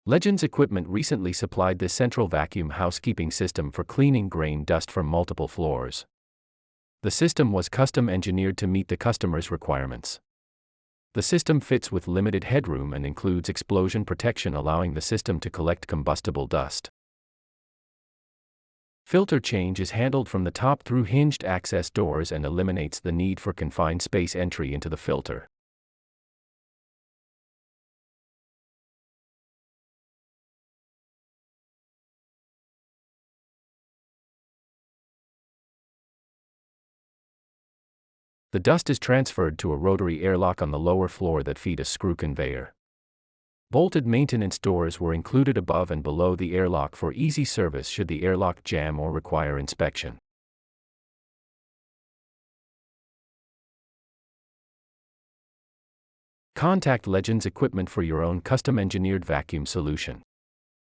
Legends Equipment recently supplied this central vacuum housekeeping system for cleaning grain dust from multiple floors. The system was custom engineered to meet the customer's requirements. The system fits with limited headroom and includes explosion protection, allowing the system to collect combustible dust. Filter change is handled from the top through hinged access doors and eliminates the need for confined space entry into the filter. The dust is transferred to a rotary airlock on the lower floor that feed a screw conveyor. Bolted maintenance doors were included above and below the airlock for easy service should the airlock jam or require inspection. Contact Legends Equipment for your own custom-engineered vacuum solution.